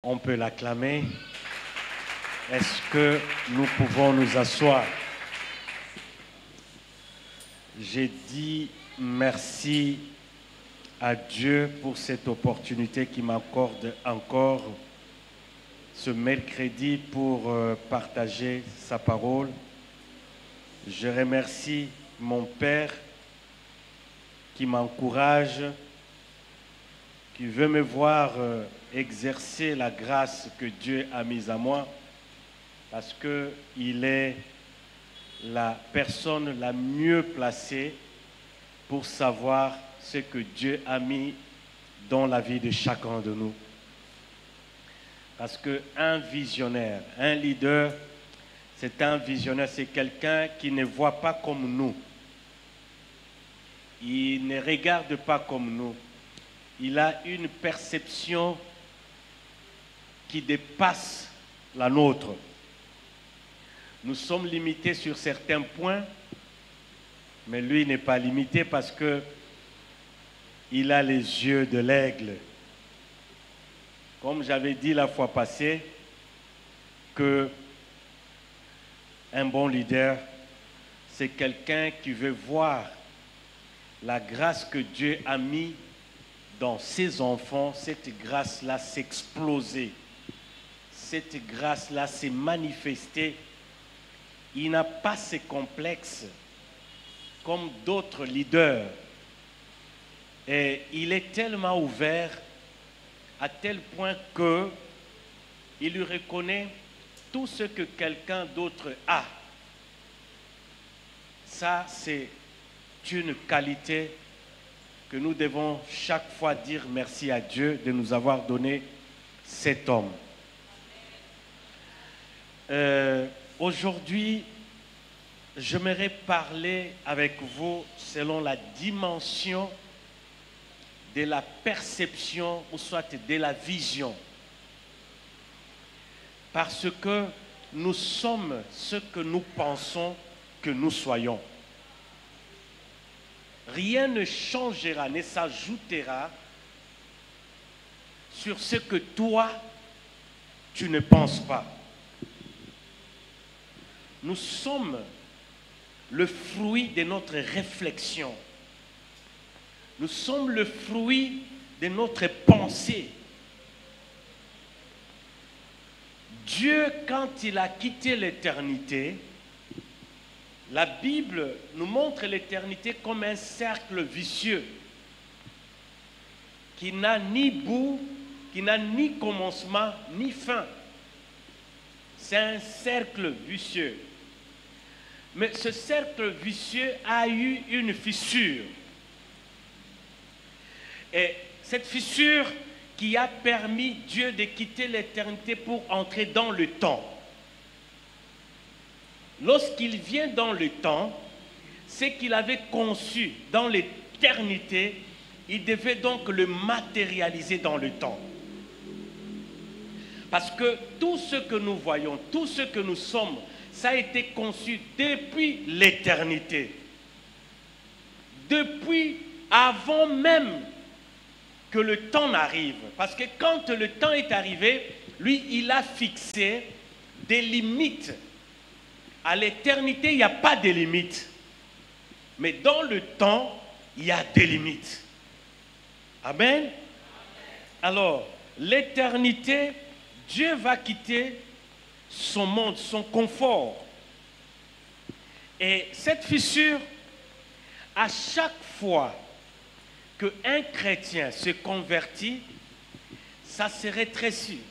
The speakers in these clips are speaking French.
On peut l'acclamer. Est-ce que nous pouvons nous asseoir? J'ai dit merci à Dieu pour cette opportunité qui m'accorde encore ce mercredi pour partager sa parole. Je remercie mon Père qui m'encourage, qui veut me voir exercer la grâce que Dieu a mise à moi, parce qu'il est la personne la mieux placée pour savoir ce que Dieu a mis dans la vie de chacun de nous. Parce qu'un visionnaire, un leader, c'est un visionnaire, c'est quelqu'un qui ne voit pas comme nous. Il ne regarde pas comme nous. Il a une perception qui dépasse la nôtre. Nous sommes limités sur certains points, mais lui n'est pas limité parce qu'il a les yeux de l'aigle. Comme j'avais dit la fois passée, que un bon leader, c'est quelqu'un qui veut voir la grâce que Dieu a mise dans ses enfants, cette grâce-là s'exploser, cette grâce-là s'est manifestée. Il n'a pas ces complexes comme d'autres leaders. Et il est tellement ouvert à tel point qu'il lui reconnaît tout ce que quelqu'un d'autre a. Ça, c'est une qualité que nous devons chaque fois dire merci à Dieu de nous avoir donné cet homme. Aujourd'hui, j'aimerais parler avec vous selon la dimension de la perception ou soit de la vision. Parce que nous sommes ce que nous pensons que nous soyons. Rien ne changera, ne s'ajoutera sur ce que toi, tu ne penses pas. Nous sommes le fruit de notre réflexion. Nous sommes le fruit de notre pensée. Dieu, quand il a quitté l'éternité, la Bible nous montre l'éternité comme un cercle vicieux qui n'a ni bout, qui n'a ni commencement, ni fin. C'est un cercle vicieux. Mais ce cercle vicieux a eu une fissure. Et cette fissure qui a permis Dieu de quitter l'éternité pour entrer dans le temps. Lorsqu'il vient dans le temps, ce qu'il avait conçu dans l'éternité, il devait donc le matérialiser dans le temps. Parce que tout ce que nous voyons, tout ce que nous sommes, ça a été conçu depuis l'éternité. Depuis avant même que le temps n'arrive. Parce que quand le temps est arrivé, lui, il a fixé des limites. À l'éternité, il n'y a pas de limites. Mais dans le temps, il y a des limites. Amen. Alors, l'éternité, Dieu va quitter son monde, son confort. Et cette fissure, à chaque fois qu'un chrétien se convertit, ça se rétrécit.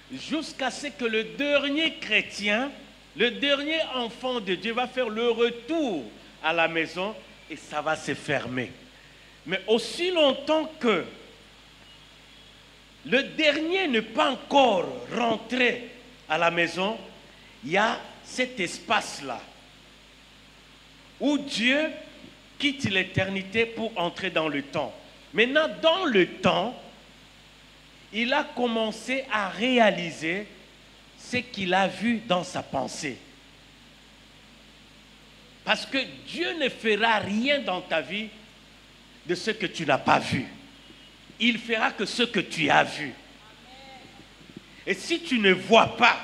Jusqu'à ce que le dernier chrétien, le dernier enfant de Dieu va faire le retour à la maison et ça va se fermer. Mais aussi longtemps que le dernier n'est pas encore rentré à la maison, il y a cet espace-là où Dieu quitte l'éternité pour entrer dans le temps. Maintenant, dans le temps, il a commencé à réaliser ce qu'il a vu dans sa pensée. Parce que Dieu ne fera rien dans ta vie de ce que tu n'as pas vu. Il fera que ce que tu as vu. Et si tu ne vois pas,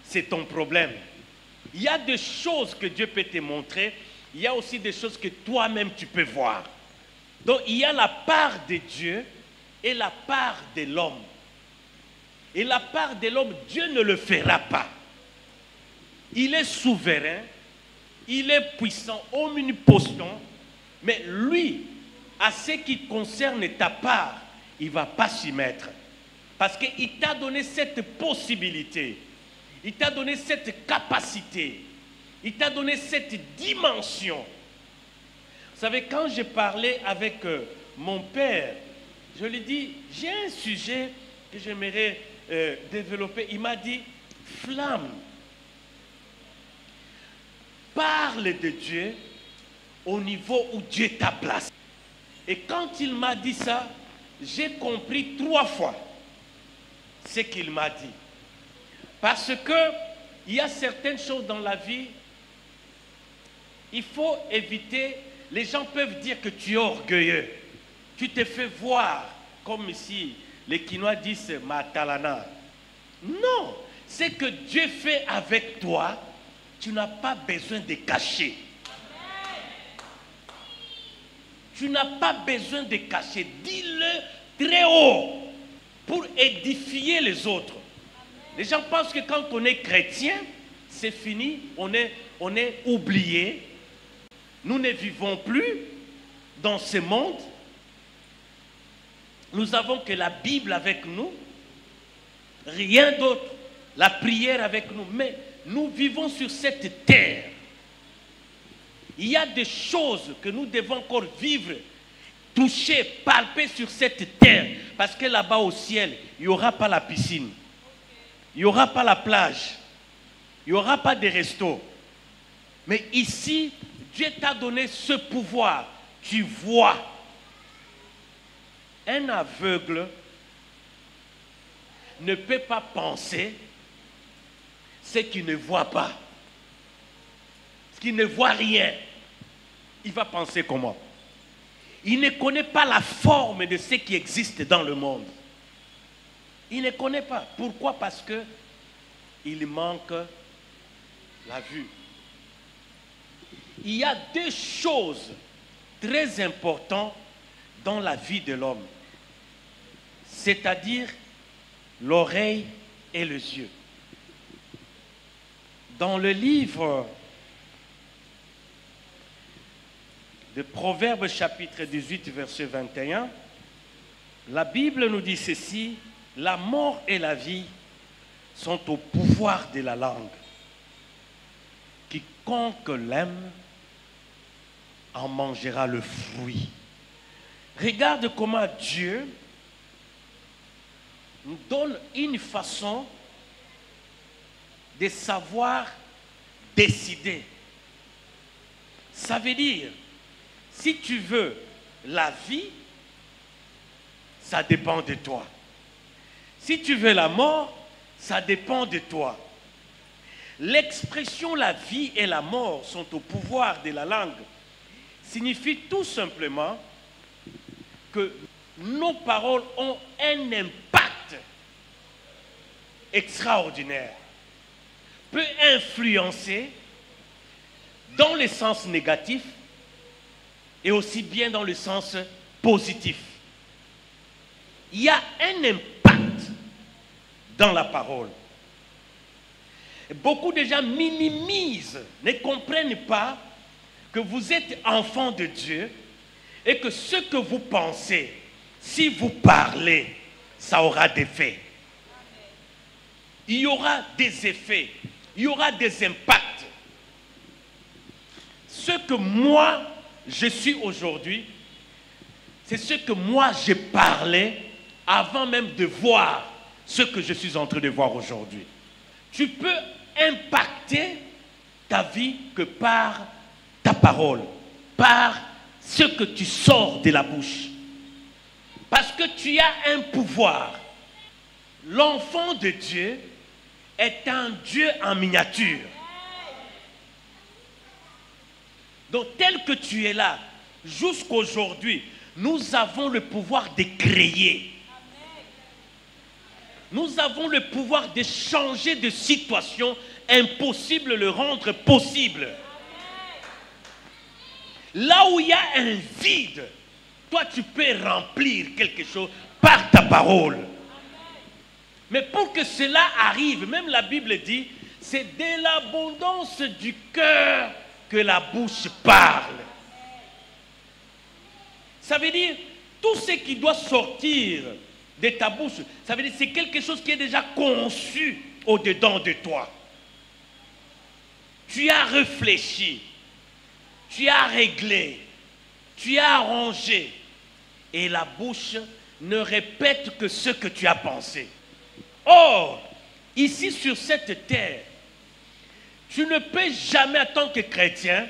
c'est ton problème. Il y a des choses que Dieu peut te montrer. Il y a aussi des choses que toi-même tu peux voir. Donc il y a la part de Dieu et la part de l'homme. Et la part de l'homme, Dieu ne le fera pas. Il est souverain, il est puissant, omnipotent, mais lui, à ce qui concerne ta part, il ne va pas s'y mettre. Parce qu'il t'a donné cette possibilité, il t'a donné cette capacité, il t'a donné cette dimension. Vous savez, quand je parlais avec mon père, je lui ai dit, j'ai un sujet que j'aimerais développer. Il m'a dit, Flamme, parle de Dieu au niveau où Dieu t'a placé. Et quand il m'a dit ça, j'ai compris 3 fois ce qu'il m'a dit. Parce que il y a certaines choses dans la vie, il faut éviter. Les gens peuvent dire que tu es orgueilleux. Tu te fais voir, comme ici, les Quinois disent Matalana. Non, ce que Dieu fait avec toi, tu n'as pas besoin de cacher. Tu n'as pas besoin de cacher. Dis-le très haut pour édifier les autres. Les gens pensent que quand on est chrétien, c'est fini, on est oublié. Nous ne vivons plus dans ce monde. Nous avons que la Bible avec nous, rien d'autre, la prière avec nous. Mais nous vivons sur cette terre. Il y a des choses que nous devons encore vivre, toucher, palper sur cette terre. Parce que là-bas au ciel, il n'y aura pas la piscine. Il n'y aura pas la plage. Il n'y aura pas de resto. Mais ici, Dieu t'a donné ce pouvoir. Tu vois. Un aveugle ne peut pas penser ce qu'il ne voit pas. Ce qu'il ne voit rien. Il va penser comment? Il ne connaît pas la forme de ce qui existe dans le monde. Il ne connaît pas. Pourquoi? Parce que il manque la vue. Il y a 2 choses très importantes dans la vie de l'homme, c'est-à-dire l'oreille et les yeux. Dans le livre de Proverbes chapitre 18 verset 21, la Bible nous dit ceci: la mort et la vie sont au pouvoir de la langue. Quiconque l'aime en mangera le fruit. Regarde comment Dieu nous donne une façon de savoir décider. Ça veut dire, si tu veux la vie, ça dépend de toi. Si tu veux la mort, ça dépend de toi. L'expression la vie et la mort sont au pouvoir de la langue signifie tout simplement que nos paroles ont un impact extraordinaire, peut influencer dans le sens négatif et aussi bien dans le sens positif. Il y a un impact dans la parole. Beaucoup de gens minimisent, ne comprennent pas que vous êtes enfant de Dieu et que ce que vous pensez, si vous parlez, ça aura des effets. Il y aura des effets, il y aura des impacts. Ce que moi, je suis aujourd'hui, c'est ce que moi, j'ai parlé avant même de voir ce que je suis en train de voir aujourd'hui. Tu peux impacter ta vie que par ta parole, par ce que tu sors de la bouche. Parce que tu as un pouvoir. L'enfant de Dieu est un Dieu en miniature. Donc tel que tu es là, jusqu'aujourd'hui, nous avons le pouvoir de créer. Nous avons le pouvoir de changer de situation impossible, le rendre possible. Là où il y a un vide, toi tu peux remplir quelque chose par ta parole. Mais pour que cela arrive, même la Bible dit, c'est de l'abondance du cœur que la bouche parle. Ça veut dire, tout ce qui doit sortir de ta bouche, ça veut dire c'est quelque chose qui est déjà conçu au-dedans de toi. Tu as réfléchi, tu as réglé, tu as arrangé, et la bouche ne répète que ce que tu as pensé. Or, ici sur cette terre, tu ne peux jamais, en tant que chrétien,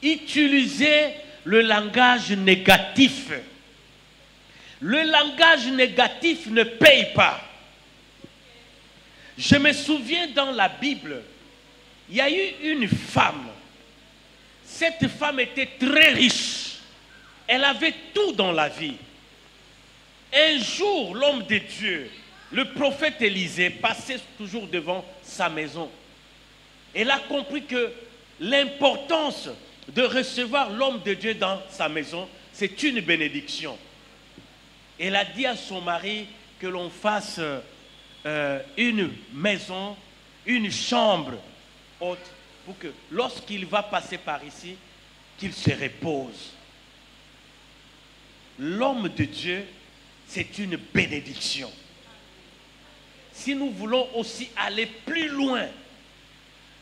utiliser le langage négatif. Le langage négatif ne paye pas. Je me souviens dans la Bible, il y a eu une femme. Cette femme était très riche. Elle avait tout dans la vie. Un jour, l'homme de Dieu, le prophète Élisée, passait toujours devant sa maison. Elle a compris que l'importance de recevoir l'homme de Dieu dans sa maison, c'est une bénédiction. Elle a dit à son mari que l'on fasse une maison, une chambre haute, pour que lorsqu'il va passer par ici, qu'il se repose. L'homme de Dieu, c'est une bénédiction. Si nous voulons aussi aller plus loin,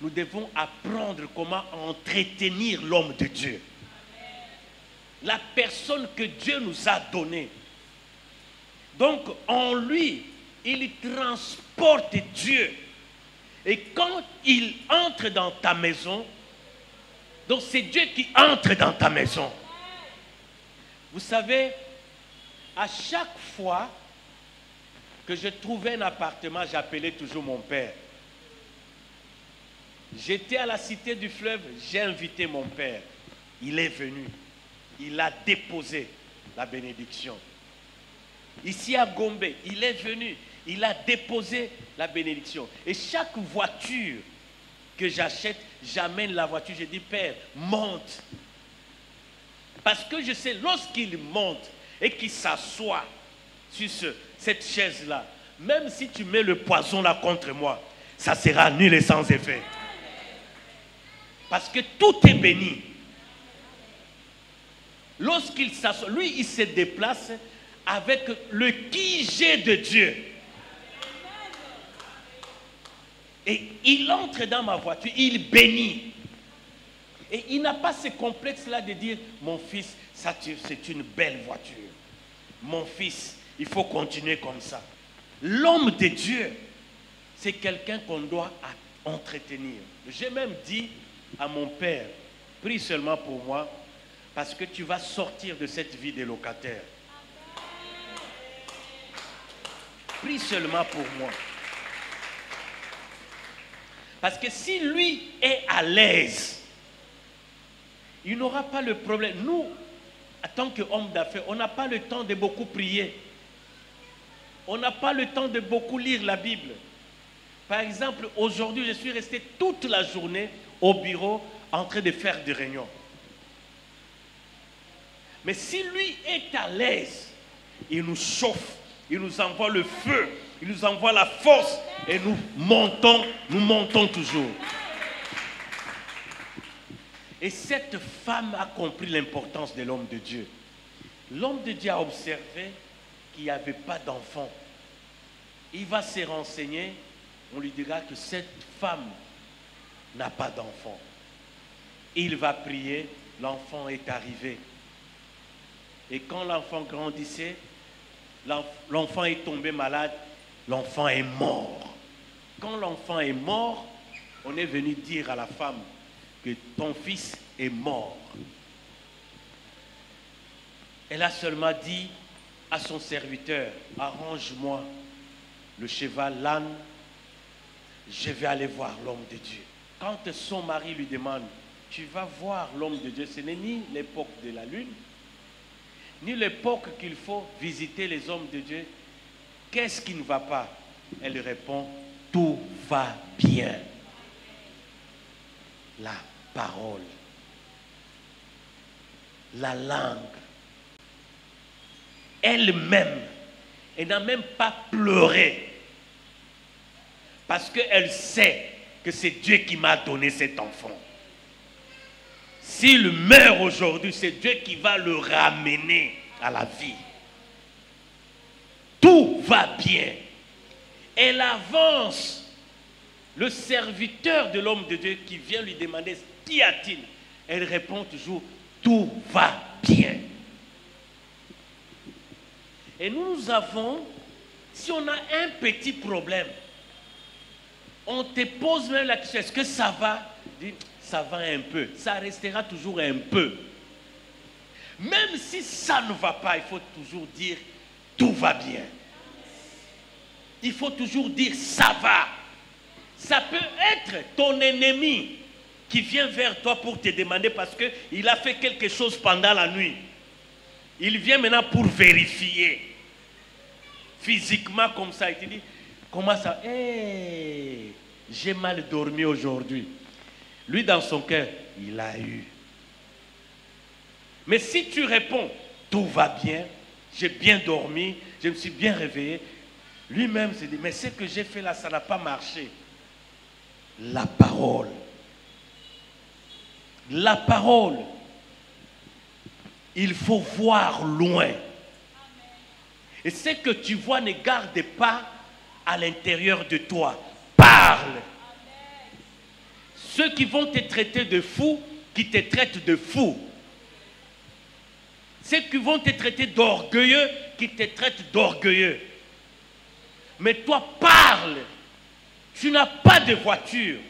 nous devons apprendre comment entretenir l'homme de Dieu. La personne que Dieu nous a donnée. Donc, en lui, il transporte Dieu. Et quand il entre dans ta maison, donc c'est Dieu qui entre dans ta maison. Vous savez, à chaque fois que je trouvais un appartement, j'appelais toujours mon père. J'étais à la Cité du Fleuve, j'ai invité mon père. Il est venu. Il a déposé la bénédiction. Ici à Gombe, il est venu. Il a déposé la bénédiction. Et chaque voiture que j'achète, j'amène la voiture. Je dis, Père, monte. Parce que je sais, lorsqu'il monte et qu'il s'assoit sur cette chaise-là, même si tu mets le poison là contre moi, ça sera nul et sans effet. Parce que tout est béni. Lorsqu'il s'assoit, lui, il se déplace avec le qui-j'ai de Dieu. Et il entre dans ma voiture, il bénit. Et il n'a pas ce complexe-là de dire, mon fils, ça c'est une belle voiture. Mon fils, il faut continuer comme ça. L'homme de Dieu, c'est quelqu'un qu'on doit entretenir. J'ai même dit à mon père, prie seulement pour moi, parce que tu vas sortir de cette vie de locataire. Prie seulement pour moi. Parce que si lui est à l'aise, il n'aura pas le problème. Nous, en tant qu'hommes d'affaires, on n'a pas le temps de beaucoup prier. On n'a pas le temps de beaucoup lire la Bible. Par exemple, aujourd'hui, je suis resté toute la journée au bureau en train de faire des réunions. Mais si lui est à l'aise, il nous chauffe, il nous envoie le feu, il nous envoie la force et nous montons toujours. Et cette femme a compris l'importance de l'homme de Dieu. L'homme de Dieu a observé qu'il n'y avait pas d'enfant. Il va se renseigner, on lui dira que cette femme n'a pas d'enfant. Il va prier, l'enfant est arrivé. Et quand l'enfant grandissait, l'enfant est tombé malade, l'enfant est mort. Quand l'enfant est mort, on est venu dire à la femme que ton fils est mort. Elle a seulement dit à son serviteur, arrange-moi le cheval, l'âne, je vais aller voir l'homme de Dieu. Quand son mari lui demande, tu vas voir l'homme de Dieu, ce n'est ni l'époque de la lune, ni l'époque qu'il faut visiter les hommes de Dieu. Qu'est-ce qui ne va pas? Elle répond, tout va bien. La parole, la langue, elle-même, elle n'a même pas pleuré. Parce qu'elle sait que c'est Dieu qui m'a donné cet enfant. S'il meurt aujourd'hui, c'est Dieu qui va le ramener à la vie. Tout va bien. Elle avance. Le serviteur de l'homme de Dieu qui vient lui demander qu'y a-t-il, elle répond toujours, tout va bien. Et nous avons, si on a un petit problème, on te pose même la question, est-ce que ça va? Dis, ça va un peu, ça restera toujours un peu. Même si ça ne va pas, il faut toujours dire, tout va bien. Il faut toujours dire, ça va. Ça peut être ton ennemi qui vient vers toi pour te demander parce qu'il a fait quelque chose pendant la nuit. Il vient maintenant pour vérifier. Physiquement comme ça, il te dit, comment ça? Hey, j'ai mal dormi aujourd'hui. Lui dans son cœur, il a eu. Mais si tu réponds, tout va bien, j'ai bien dormi, je me suis bien réveillé, lui-même se dit, mais ce que j'ai fait là, ça n'a pas marché. La parole. La parole. Il faut voir loin. Et ce que tu vois ne garde pas à l'intérieur de toi. Parle. Ceux qui vont te traiter de fou, qui te traitent de fou. Ceux qui vont te traiter d'orgueilleux, qui te traitent d'orgueilleux. Mais toi, parle. Tu n'as pas de voiture,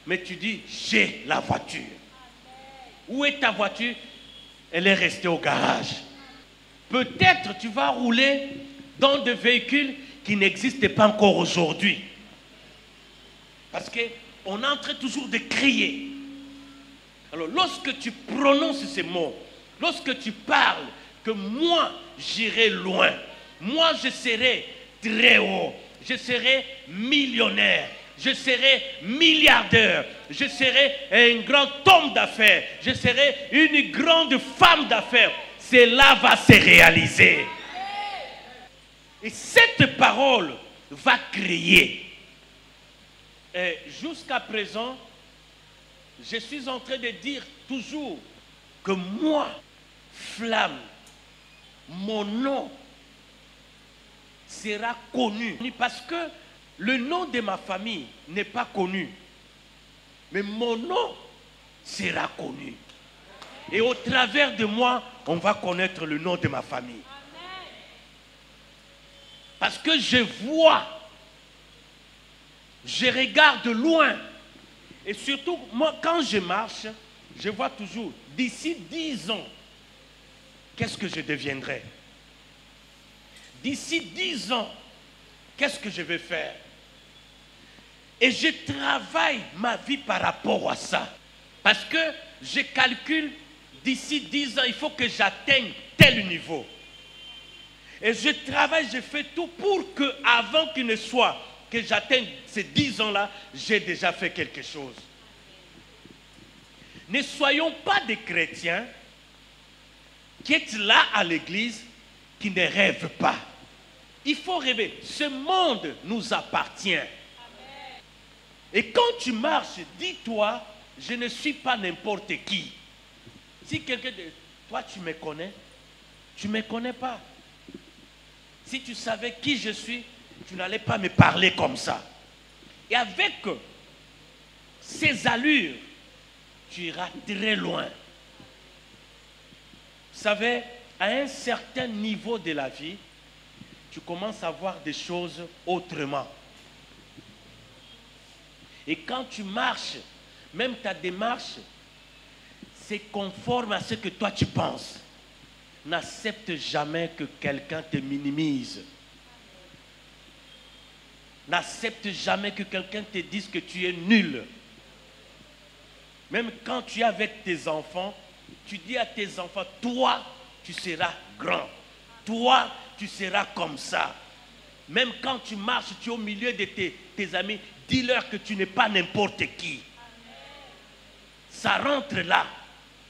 mais tu dis, j'ai la voiture. Où est ta voiture? Elle est restée au garage. Peut-être tu vas rouler dans des véhicules qui n'existent pas encore aujourd'hui. Parce qu'on est en train toujours de crier. Alors lorsque tu prononces ces mots, lorsque tu parles que moi j'irai loin, moi je serai très haut, je serai millionnaire, je serai milliardaire, je serai un grand homme d'affaires, je serai une grande femme d'affaires. Cela va se réaliser. Et cette parole va créer. Jusqu'à présent, je suis en train de dire toujours que moi, Flamme, mon nom sera connu. Parce que le nom de ma famille n'est pas connu. Mais mon nom sera connu. Et au travers de moi, on va connaître le nom de ma famille. Parce que je vois, je regarde loin. Et surtout, moi, quand je marche, je vois toujours, d'ici 10 ans, qu'est-ce que je deviendrai? D'ici 10 ans, qu'est-ce que je vais faire? Et je travaille ma vie par rapport à ça. Parce que je calcule, d'ici 10 ans, il faut que j'atteigne tel niveau. Et je travaille, je fais tout pour que, avant qu'il ne soit, que j'atteigne ces 10 ans-là, j'ai déjà fait quelque chose. Ne soyons pas des chrétiens qui êtes là à l'église, qui ne rêvent pas. Il faut rêver. Ce monde nous appartient. Amen. Et quand tu marches, dis-toi, je ne suis pas n'importe qui. Si quelqu'un dit, toi tu me connais, tu ne me connais pas. Si tu savais qui je suis, tu n'allais pas me parler comme ça. Et avec ces allures, tu iras très loin. Vous savez, à un certain niveau de la vie, tu commences à voir des choses autrement. Et quand tu marches, même ta démarche, c'est conforme à ce que toi tu penses. N'accepte jamais que quelqu'un te minimise. N'accepte jamais que quelqu'un te dise que tu es nul. Même quand tu es avec tes enfants, tu dis à tes enfants, toi, tu seras grand. Toi, tu seras comme ça. Même quand tu marches, tu es au milieu de tes amis, dis-leur que tu n'es pas n'importe qui. Ça rentre là.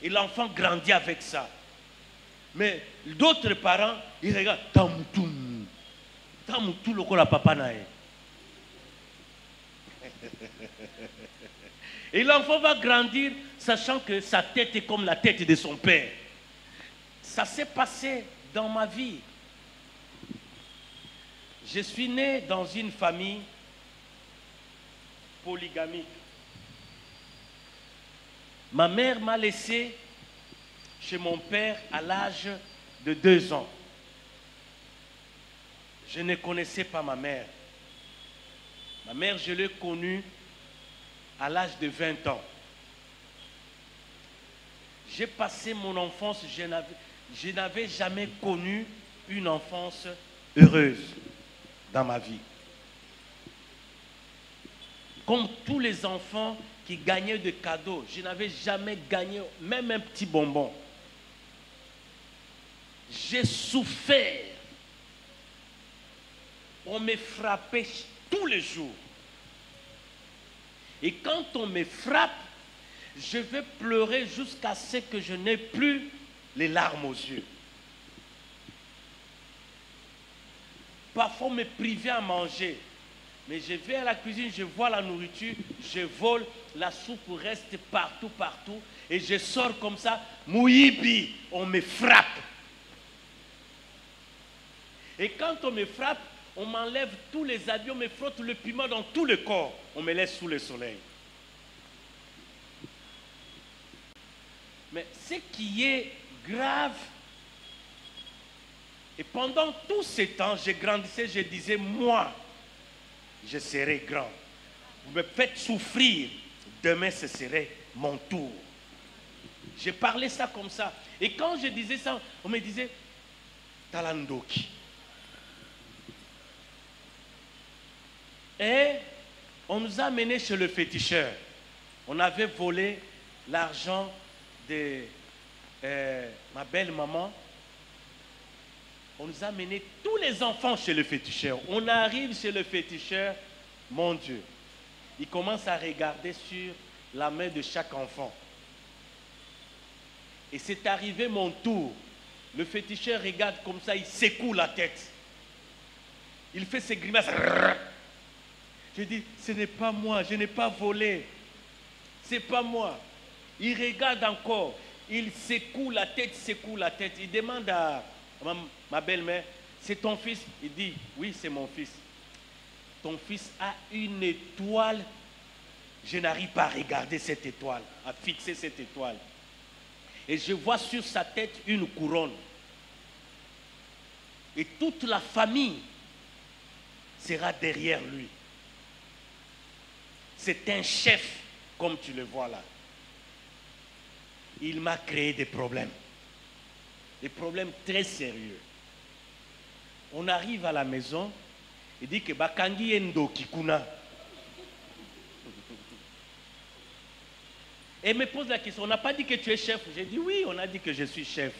Et l'enfant grandit avec ça. Mais d'autres parents, ils regardent. Tamoutou loko la papa nae. Et l'enfant va grandir sachant que sa tête est comme la tête de son père. Ça s'est passé dans ma vie. Je suis né dans une famille polygamique. Ma mère m'a laissé chez mon père à l'âge de 2 ans. Je ne connaissais pas ma mère. Ma mère, je l'ai connue à l'âge de 20 ans. J'ai passé mon enfance, je n'avais jamais connu une enfance heureuse dans ma vie. Comme tous les enfants qui gagnaient des cadeaux, je n'avais jamais gagné même un petit bonbon. J'ai souffert. On me frappait tous les jours. Et quand on me frappe, je vais pleurer jusqu'à ce que je n'ai plus les larmes aux yeux. Parfois, on me privait à manger. Mais je vais à la cuisine, je vois la nourriture, je vole, la soupe reste partout, partout. Et je sors comme ça, mouibi, on me frappe. Et quand on me frappe, on m'enlève tous les habits, on me frotte le piment dans tout le corps. On me laisse sous le soleil. Mais ce qui est grave, et pendant tout ce temps, je grandissais, je disais, moi, je serai grand. Vous me faites souffrir, demain ce serait mon tour. Je parlais ça comme ça. Et quand je disais ça, on me disait, Talandoki. Et on nous a amenés chez le féticheur. On avait volé l'argent de ma belle-maman. On nous a amenés tous les enfants chez le féticheur. On arrive chez le féticheur, mon Dieu. Il commence à regarder sur la main de chaque enfant. Et c'est arrivé mon tour. Le féticheur regarde comme ça, il secoue la tête. Il fait ses grimaces. Je dis, ce n'est pas moi, je n'ai pas volé. C'est pas moi. Il regarde encore. Il secoue la tête, secoue la tête. Il demande à ma belle-mère, c'est ton fils? Il dit, oui, c'est mon fils. Ton fils a une étoile. Je n'arrive pas à regarder cette étoile, à fixer cette étoile. Et je vois sur sa tête une couronne. Et toute la famille sera derrière lui. C'est un chef, comme tu le vois là. Il m'a créé des problèmes très sérieux. On arrive à la maison, il dit que Bakangi Endo Kikuna. Et il me pose la question, on n'a pas dit que tu es chef? J'ai dit oui, on a dit que je suis chef.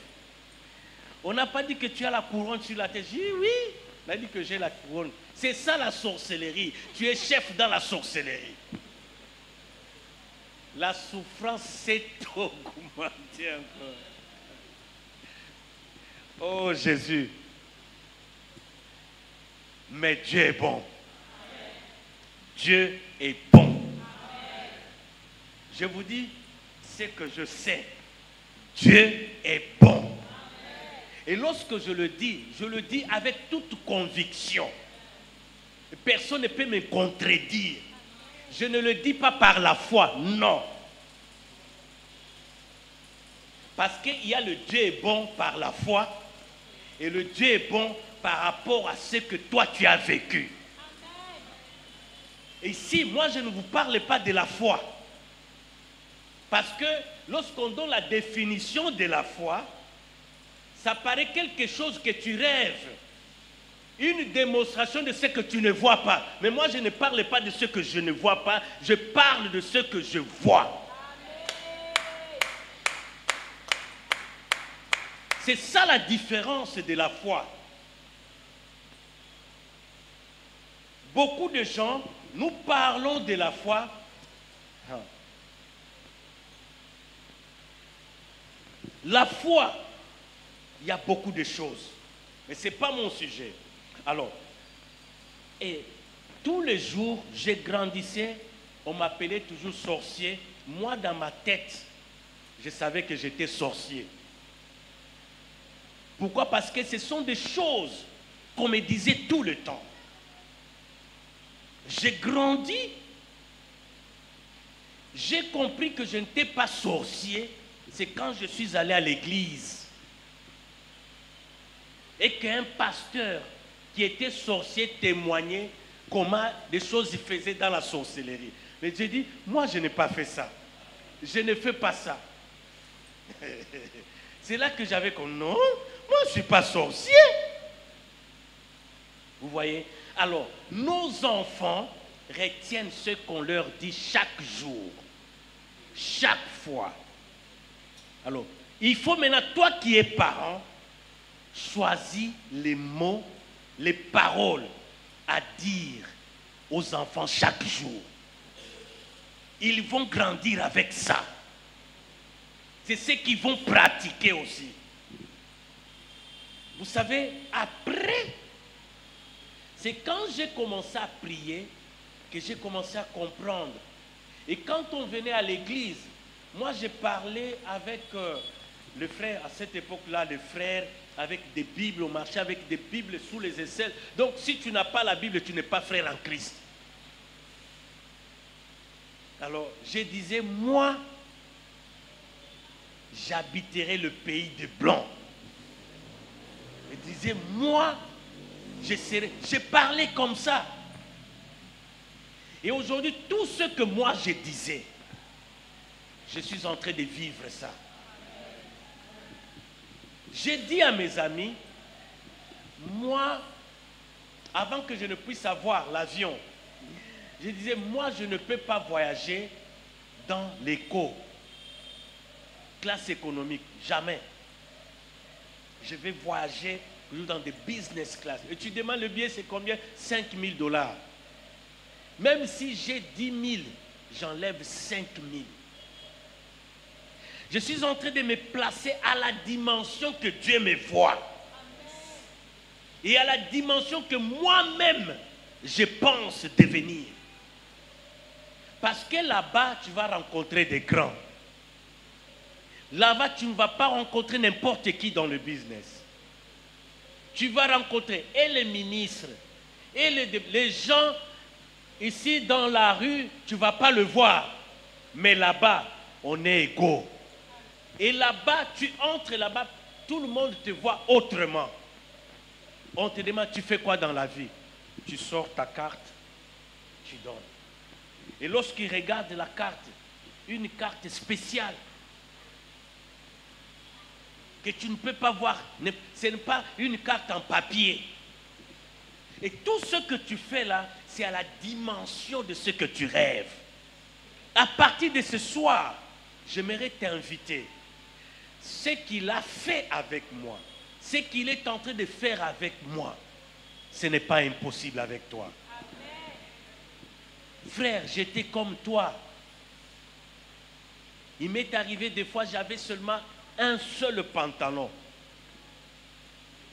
On n'a pas dit que tu as la couronne sur la tête? J'ai dit oui, on a dit que j'ai la couronne. C'est ça la sorcellerie. Tu es chef dans la sorcellerie. La souffrance s'est augmentée encore. Oh Jésus. Mais Dieu est bon. Dieu est bon. Je vous dis ce que je sais. Dieu est bon. Et lorsque je le dis avec toute conviction. Personne ne peut me contredire. Je ne le dis pas par la foi, non. Parce qu'il y a le Dieu est bon par la foi et le Dieu est bon par rapport à ce que toi tu as vécu. Et ici, moi je ne vous parle pas de la foi. Parce que lorsqu'on donne la définition de la foi, ça paraît quelque chose que tu rêves. Une démonstration de ce que tu ne vois pas. Mais moi, je ne parle pas de ce que je ne vois pas. Je parle de ce que je vois. C'est ça la différence de la foi. beaucoup de gens, nous parlons de la foi. La foi, il y a beaucoup de choses. Mais ce n'est pas mon sujet. Alors, et tous les jours, je grandissais, on m'appelait toujours sorcier. Moi, dans ma tête, je savais que j'étais sorcier. Pourquoi? Parce que ce sont des choses qu'on me disait tout le temps. J'ai grandi, j'ai compris que je n'étais pas sorcier, c'est quand je suis allé à l'église et qu'un pasteur qui était sorcier témoignait comment des choses il faisait dans la sorcellerie. Mais j'ai dit, moi je n'ai pas fait ça, je ne fais pas ça. C'est là que j'avais comme, non, moi je ne suis pas sorcier. Vous voyez? Alors, nos enfants retiennent ce qu'on leur dit chaque jour, chaque fois. Alors, il faut maintenant, toi qui es parent, choisis les mots, les paroles à dire aux enfants chaque jour. Ils vont grandir avec ça. C'est ce qu'ils vont pratiquer aussi. Vous savez, après, c'est quand j'ai commencé à prier que j'ai commencé à comprendre. Et quand on venait à l'église, moi j'ai parlé avec le frère, à cette époque-là, le frère avec des Bibles, on marchait avec des Bibles sous les aisselles. Donc si tu n'as pas la Bible, tu n'es pas frère en Christ. Alors je disais, moi, j'habiterai le pays des Blancs. Je disais, moi, j'ai parlé comme ça. Et aujourd'hui, tout ce que moi je disais, je suis en train de vivre ça. J'ai dit à mes amis, moi, avant que je ne puisse avoir l'avion, je disais, moi, je ne peux pas voyager dans l'éco, classe économique, jamais. Je vais voyager dans des business class. Et tu demandes le billet, c'est combien? 5 000 $. Même si j'ai 10 000, j'enlève 5 000. Je suis en train de me placer à la dimension que Dieu me voit. Et à la dimension que moi-même, je pense devenir. Parce que là-bas, tu vas rencontrer des grands. Là-bas, tu ne vas pas rencontrer n'importe qui dans le business. Tu vas rencontrer et les ministres, et les gens ici dans la rue, tu ne vas pas le voir. Mais là-bas, on est égaux. Et là-bas, tu entres là-bas, tout le monde te voit autrement. On te demande, tu fais quoi dans la vie? Tu sors ta carte, tu donnes. Et lorsqu'ils regardent la carte, une carte spéciale, que tu ne peux pas voir, ce n'est pas une carte en papier. Et tout ce que tu fais là, c'est à la dimension de ce que tu rêves. À partir de ce soir, j'aimerais t'inviter. Ce qu'il a fait avec moi, ce qu'il est en train de faire avec moi, ce n'est pas impossible avec toi. Amen. Frère, j'étais comme toi. Il m'est arrivé des fois, j'avais seulement un seul pantalon.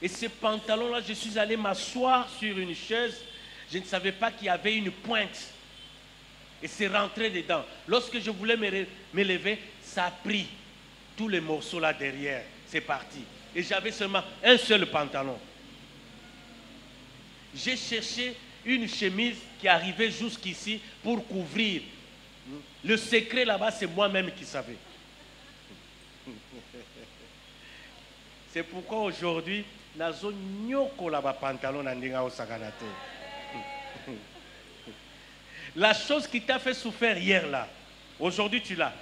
Et ce pantalon-là, je suis allé m'asseoir sur une chaise. Je ne savais pas qu'il y avait une pointe. Et c'est rentré dedans. Lorsque je voulais me lever, ça a pris tous les morceaux là derrière. C'est parti. Et j'avais seulement un seul pantalon. J'ai cherché une chemise qui arrivait jusqu'ici pour couvrir. Le secret là-bas, c'est moi-même qui savais. C'est pourquoi aujourd'hui, nazo nyoko la pantalon nandinga osaganate. La chose qui t'a fait souffrir hier là, aujourd'hui tu l'as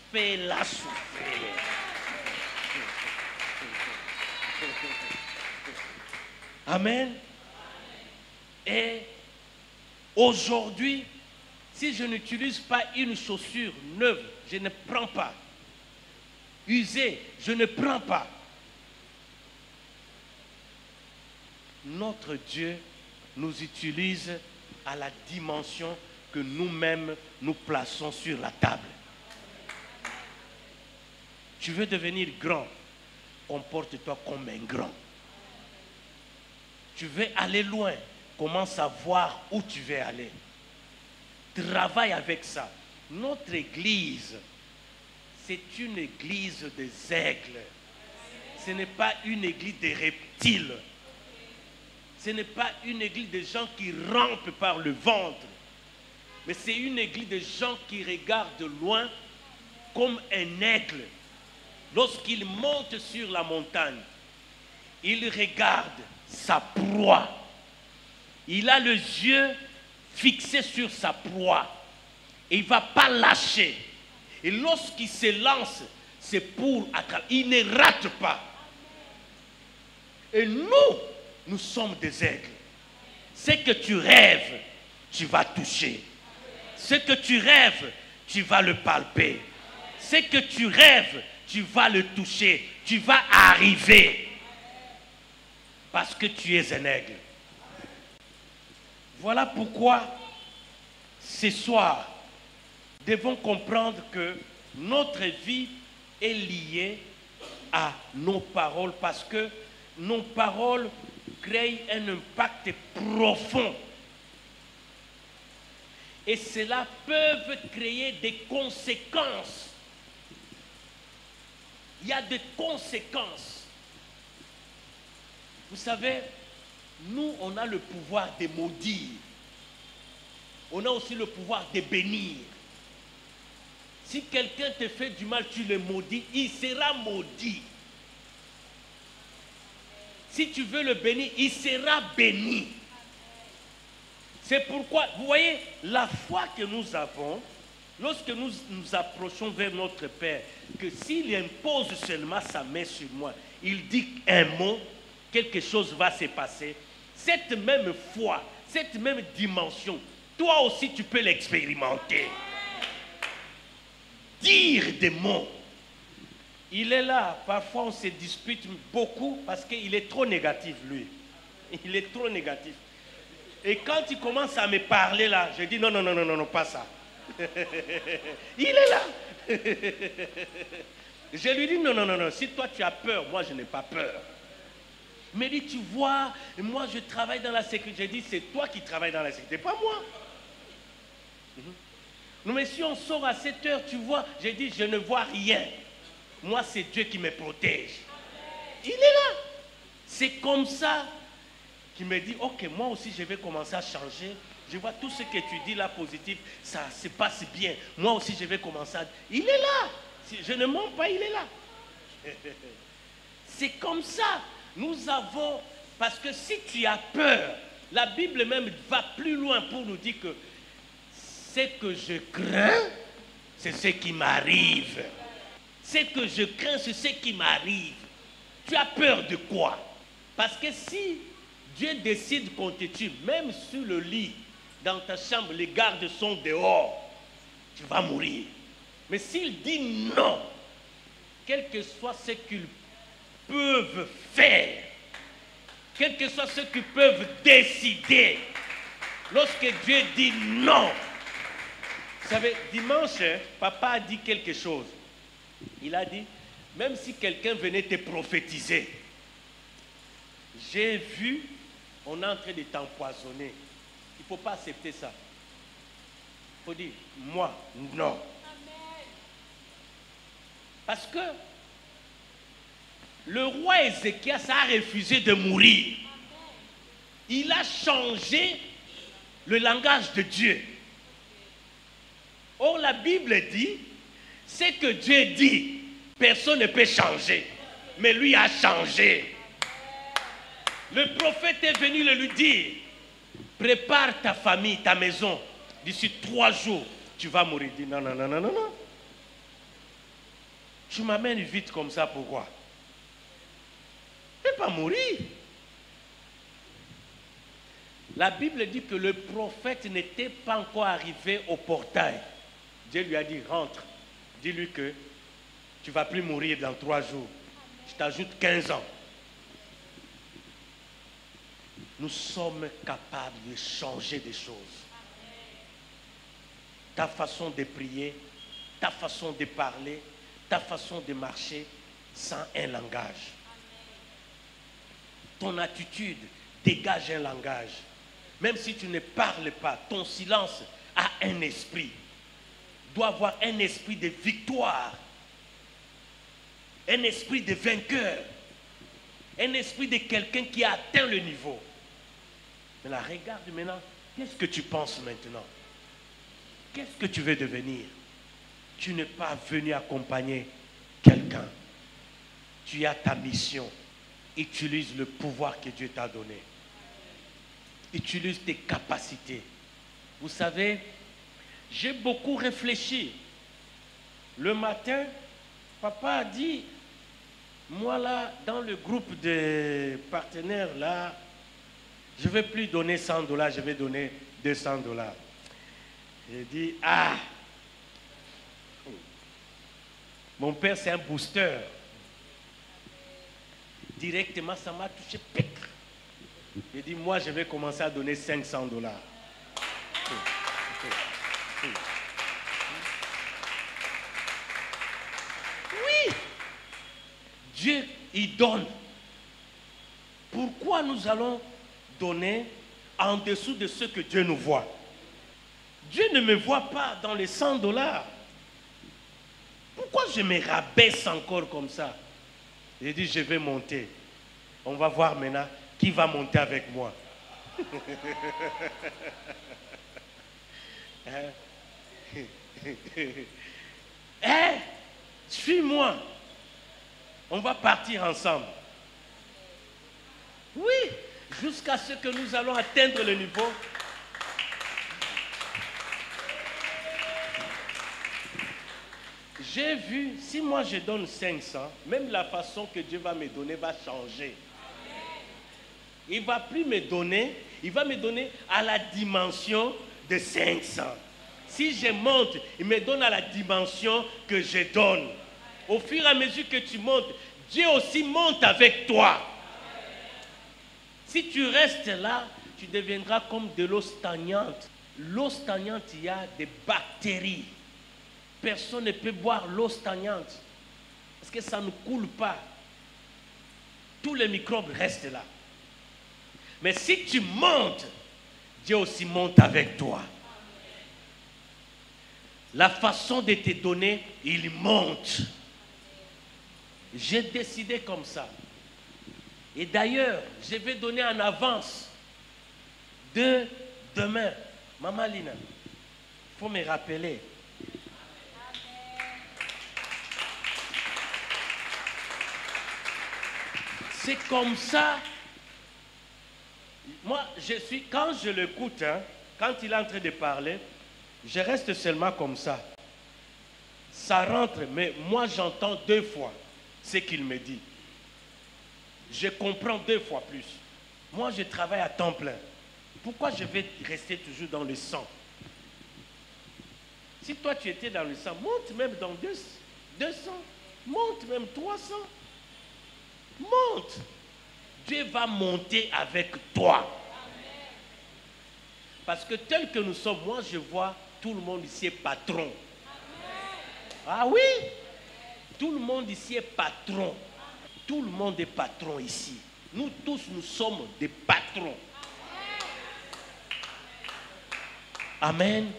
fait la souffrir. Amen. Et aujourd'hui, si je n'utilise pas une chaussure neuve, je ne prends pas. Usée, je ne prends pas. Notre Dieu nous utilise à la dimension que nous-mêmes nous plaçons sur la table. Tu veux devenir grand, comporte-toi comme un grand. Tu veux aller loin, commence à voir où tu veux aller. Travaille avec ça. Notre église, c'est une église des aigles. Ce n'est pas une église des reptiles. Ce n'est pas une église de gens qui rampent par le ventre. Mais c'est une église de gens qui regardent de loin comme un aigle. Lorsqu'il monte sur la montagne, il regarde sa proie. Il a les yeux fixés sur sa proie. Et il ne va pas lâcher. Et lorsqu'il se lance, c'est pour attraper. Il ne rate pas. Et nous sommes des aigles. Ce que tu rêves, tu vas toucher. Ce que tu rêves, tu vas le palper. Ce que tu rêves, tu vas le toucher. Tu vas arriver. Parce que tu es un aigle. Voilà pourquoi, ce soir, nous devons comprendre que notre vie est liée à nos paroles. Parce que nos paroles créent un impact profond. Et cela peut créer des conséquences. Il y a des conséquences. Vous savez, nous, on a le pouvoir de maudire. On a aussi le pouvoir de bénir. Si quelqu'un te fait du mal, tu le maudis, il sera maudit. Si tu veux le bénir, il sera béni. C'est pourquoi, vous voyez, la foi que nous avons, lorsque nous nous approchons vers notre Père, que s'il impose seulement sa main sur moi, il dit un mot, quelque chose va se passer. Cette même foi, cette même dimension, toi aussi tu peux l'expérimenter. Dire des mots. Il est là, parfois on se dispute beaucoup parce qu'il est trop négatif lui. Il est trop négatif. Et quand il commence à me parler là, je dis non, non, non, non, non, non, pas ça. Il est là. Je lui dis non, non, non, non, si toi tu as peur, moi je n'ai pas peur. Il me dit, tu vois, moi je travaille dans la sécurité. Je dis, c'est toi qui travailles dans la sécurité, pas moi. Non, mais si on sort à 7 heures, tu vois, j'ai dit, je ne vois rien. Moi, c'est Dieu qui me protège. Il est là. C'est comme ça qu'il me dit, ok, moi aussi, je vais commencer à changer. Je vois tout ce que tu dis là, positif, ça se passe bien. Moi aussi, je vais commencer à... Il est là. Si je ne mens pas, il est là. C'est comme ça. Nous avons... Parce que si tu as peur, la Bible même va plus loin pour nous dire que ce que je crains, c'est ce qui m'arrive. Ce que je crains, c'est ce qui m'arrive. Tu as peur de quoi? Parce que si Dieu décide qu'on te tue, même sur le lit, dans ta chambre, les gardes sont dehors, tu vas mourir. Mais s'il dit non, quel que soit ce qu'ils peuvent faire, quel que soit ce qu'ils peuvent décider, lorsque Dieu dit non, vous savez, dimanche, papa a dit quelque chose. Il a dit, même si quelqu'un venait te prophétiser, j'ai vu, on est en train de t'empoisonner. Il ne faut pas accepter ça. Il faut dire, moi, non. Parce que le roi Ézéchias a refusé de mourir. Il a changé le langage de Dieu. Or, la Bible dit, ce que Dieu dit, personne ne peut changer. Mais lui a changé. Le prophète est venu le lui dire, prépare ta famille, ta maison. D'ici 3 jours, tu vas mourir. Il dit, non, non, non, non, non, non. Tu m'amènes vite comme ça, pourquoi? Je ne vais pas mourir. La Bible dit que le prophète n'était pas encore arrivé au portail. Dieu lui a dit, rentre. Dis-lui que tu ne vas plus mourir dans 3 jours. Je t'ajoute 15 ans. nous sommes capables de changer des choses. Ta façon de prier, ta façon de parler, ta façon de marcher sans un langage. Ton attitude dégage un langage. Même si tu ne parles pas, ton silence a un esprit. Doit avoir un esprit de victoire. Un esprit de vainqueur. Un esprit de quelqu'un qui a atteint le niveau. Maintenant, regarde maintenant, qu'est-ce que tu penses maintenant? Qu'est-ce que tu veux devenir? Tu n'es pas venu accompagner quelqu'un. Tu as ta mission. Utilise le pouvoir que Dieu t'a donné. Utilise tes capacités. Vous savez, j'ai beaucoup réfléchi. Le matin, papa a dit, moi là, dans le groupe de partenaires là, je ne vais plus donner $100, je vais donner $200. J'ai dit, ah, mon père c'est un booster. Directement, ça m'a touché. J'ai dit, moi je vais commencer à donner $500. Oui, Dieu, il donne. Pourquoi nous allons donner en dessous de ce que Dieu nous voit? Dieu ne me voit pas dans les $100. Pourquoi je me rabaisse encore comme ça? J'ai dit, je vais monter. On va voir maintenant qui va monter avec moi. Suis-moi. On va partir ensemble. Oui, jusqu'à ce que nous allons atteindre le niveau. J'ai vu, si moi je donne 500, même la façon que Dieu va me donner va changer. Il ne va plus me donner, il va me donner à la dimension de 500. Si je monte, il me donne à la dimension que je donne. Au fur et à mesure que tu montes, Dieu aussi monte avec toi. Si tu restes là, tu deviendras comme de l'eau stagnante. L'eau stagnante, il y a des bactéries. Personne ne peut boire l'eau stagnante parce que ça ne coule pas. Tous les microbes restent là. Mais si tu montes, Dieu aussi monte avec toi. La façon de te donner, il monte. J'ai décidé comme ça. Et d'ailleurs, je vais donner en avance de demain. Maman Lina, il faut me rappeler. C'est comme ça. Moi, quand je l'écoute, quand il est en train de parler, je reste seulement comme ça. Ça rentre, mais moi j'entends 2 fois ce qu'il me dit. Je comprends 2 fois plus. Moi, je travaille à temps plein. Pourquoi je vais rester toujours dans le sang? Si toi tu étais dans le sang, monte même dans 200, monte même 300. Monte. Dieu va monter avec toi. Parce que tel que nous sommes, moi je vois tout le monde ici est patron. Ah oui? Tout le monde ici est patron. Tout le monde est patron ici. Nous tous, nous sommes des patrons. Amen.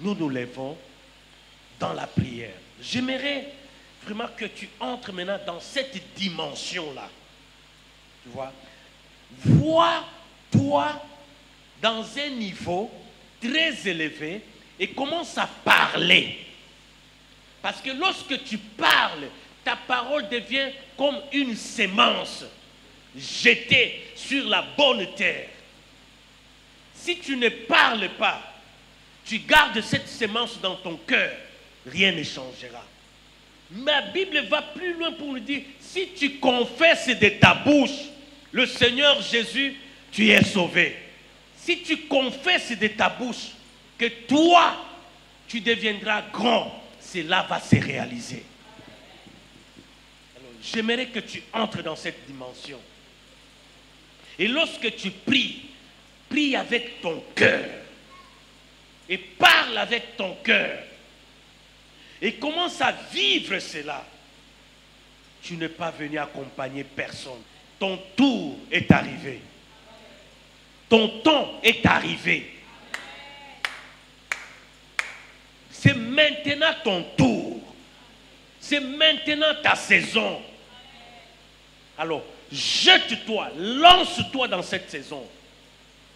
Nous nous levons dans la prière. J'aimerais vraiment que tu entres maintenant dans cette dimension-là. Tu vois? Vois-toi dans un niveau très élevé et commence à parler. Parce que lorsque tu parles, ta parole devient comme une sémence jetée sur la bonne terre. Si tu ne parles pas, tu gardes cette sémence dans ton cœur, rien ne changera. Ma Bible va plus loin pour nous dire, si tu confesses de ta bouche le Seigneur Jésus, tu es sauvé. Si tu confesses de ta bouche que toi, tu deviendras grand, cela va se réaliser. Alors, j'aimerais que tu entres dans cette dimension. Et lorsque tu pries, prie avec ton cœur. Et parle avec ton cœur. Et commence à vivre cela. Tu n'es pas venu accompagner personne. Ton tour est arrivé. Ton temps est arrivé. C'est maintenant ton tour. C'est maintenant ta saison. Alors, jette-toi, lance-toi dans cette saison.